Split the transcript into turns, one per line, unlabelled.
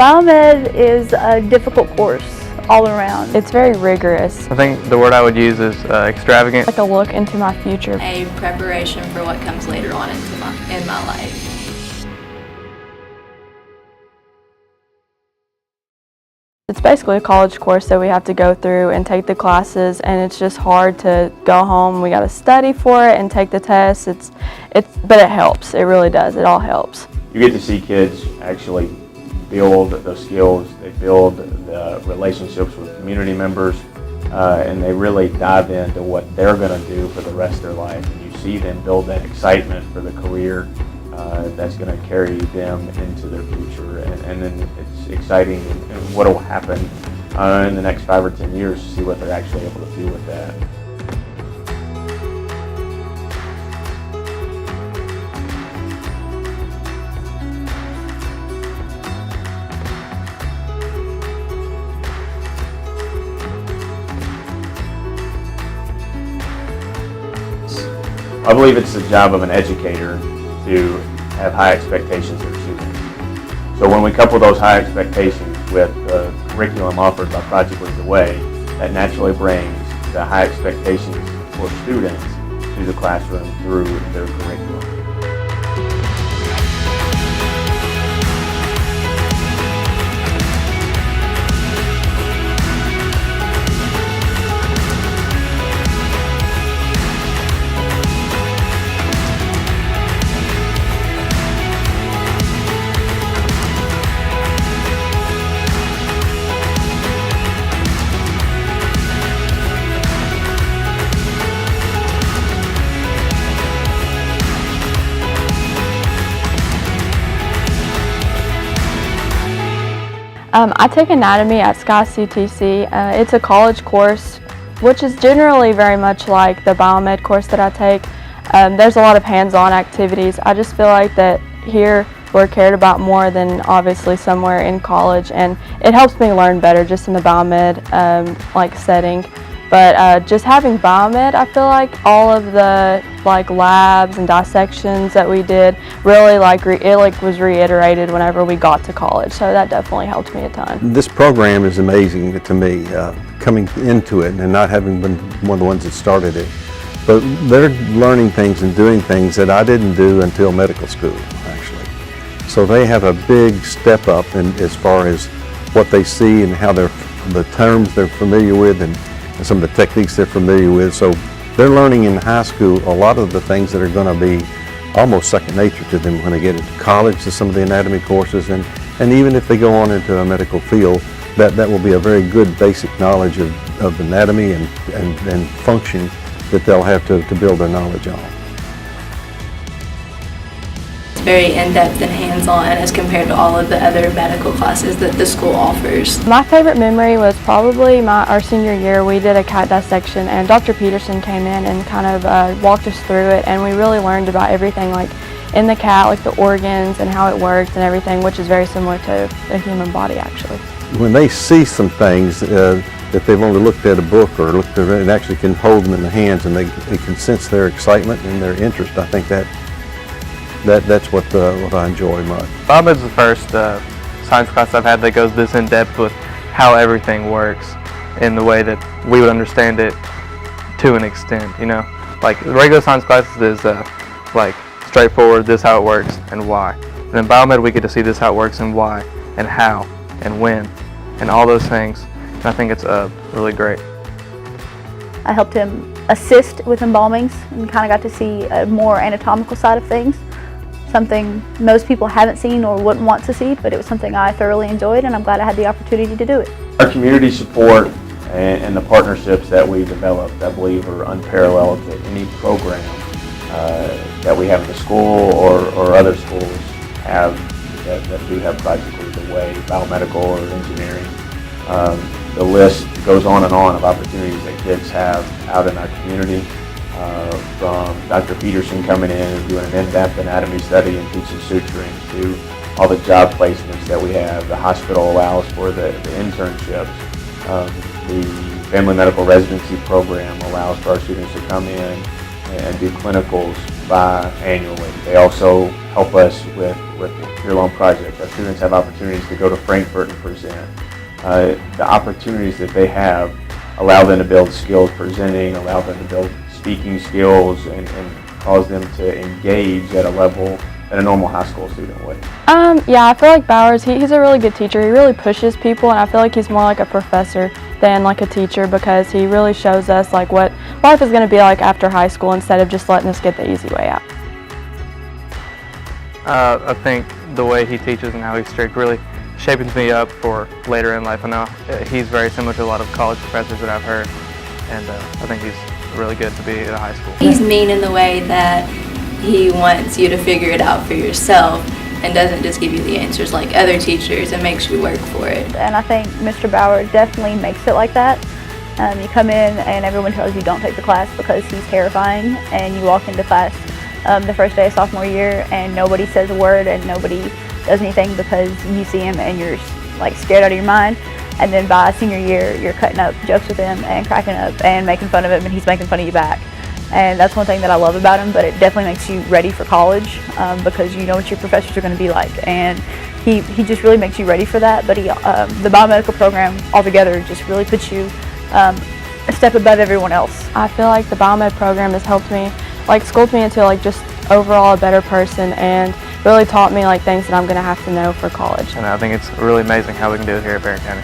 Biomed is a difficult course all around.
It's very rigorous.
I think the word I would use is extravagant.
Like a look into my future.
A preparation for what comes later on in my life.
It's basically a college course that we have to go through and take the classes, and it's just hard to go home. We got to study for it and take the tests. But it helps. It really does. It all helps.
You get to see kids actually build the skills, they build the relationships with community members, and they really dive into what they're going to do for the rest of their life. And you see them build that excitement for the career that's going to carry them into their future. And then it's exciting and what will happen in the next 5 or 10 years to see what they're actually able to do with that. I believe it's the job of an educator to have high expectations of students. So when we couple those high expectations with the curriculum offered by Project Lead the Way, that naturally brings the high expectations for students to the classroom through their curriculum.
I take anatomy at SkyCTC. It's a college course, which is generally very much like the biomed course that I take. There's a lot of hands-on activities. I just feel like that here we're cared about more than obviously somewhere in college, and it helps me learn better just in the biomed setting. But just having biomed, I feel like all of the labs and dissections that we did really was reiterated whenever we got to college. So that definitely helped me a ton.
This program is amazing to me, coming into it and not having been one of the ones that started it. But they're learning things and doing things that I didn't do until medical school, actually. So they have a big step up as far as what they see and how the terms they're familiar with and some of the techniques they're familiar with. So they're learning in high school a lot of the things that are going to be almost second nature to them when they get into college, to some of the anatomy courses, and even if they go on into a medical field, that will be a very good basic knowledge of anatomy and function that they'll have to build their knowledge on.
Very in-depth and hands-on as compared to all of the other medical classes that the school offers.
My favorite memory was probably our senior year. We did a cat dissection, and Dr. Peterson came in and kind of walked us through it, and we really learned about everything in the cat, like the organs and how it works and everything, which is very similar to the human body actually. When they see some things that they've only looked at a book or looked at it and actually can hold them in the hands, and they can sense their excitement and their interest, I think that's what I enjoy much.
Biomed's the first science class I've had that goes this in depth with how everything works in the way that we would understand it to an extent, you know. Like regular science classes is straightforward, this how it works and why. And in Biomed we get to see this how it works and why and how and when and all those things. And I think it's really great.
I helped him assist with embalmings and kind of got to see a more anatomical side of things. Something most people haven't seen or wouldn't want to see, but it was something I thoroughly enjoyed, and I'm glad I had the opportunity to do it.
Our community support and the partnerships that we developed, I believe, are unparalleled to any program that we have in the school or other schools have that do have Project Lead the Way, biomedical or engineering. The list goes on and on of opportunities that kids have out in our community. From Dr. Peterson coming in and doing an in-depth anatomy study and teaching suturing, to all the job placements that we have. The hospital allows for the internships. The family medical residency program allows for our students to come in and do clinicals biannually. They also help us with Your Loan Project. Our students have opportunities to go to Frankfurt and present. The opportunities that they have allow them to build skills presenting, allow them to build speaking skills, and cause them to engage at a level that a normal high school student would.
Yeah, I feel like Bowers, he's a really good teacher. He really pushes people, and I feel like he's more like a professor than like a teacher, because he really shows us like what life is going to be like after high school instead of just letting us get the easy way out.
I think the way he teaches and how he's strict really shapes me up for later in life. I know he's very similar to a lot of college professors that I've heard, and I think he's really good to be at a high school.
He's mean in the way that he wants you to figure it out for yourself and doesn't just give you the answers like other teachers and makes you work for it.
And I think Mr. Bauer definitely makes it like that. You come in and everyone tells you don't take the class because he's terrifying, and you walk into class the first day of sophomore year and nobody says a word and nobody does anything because you see him and you're like scared out of your mind. And then by senior year, you're cutting up jokes with him and cracking up and making fun of him, and he's making fun of you back. And that's one thing that I love about him, but it definitely makes you ready for college because you know what your professors are going to be like. And he just really makes you ready for that. But the biomedical program altogether just really puts you a step above everyone else.
I feel like the biomed program has helped me, like schooled me into like just overall a better person, and really taught me like things that I'm going to have to know for college.
And I think it's really amazing how we can do it here at Barron County.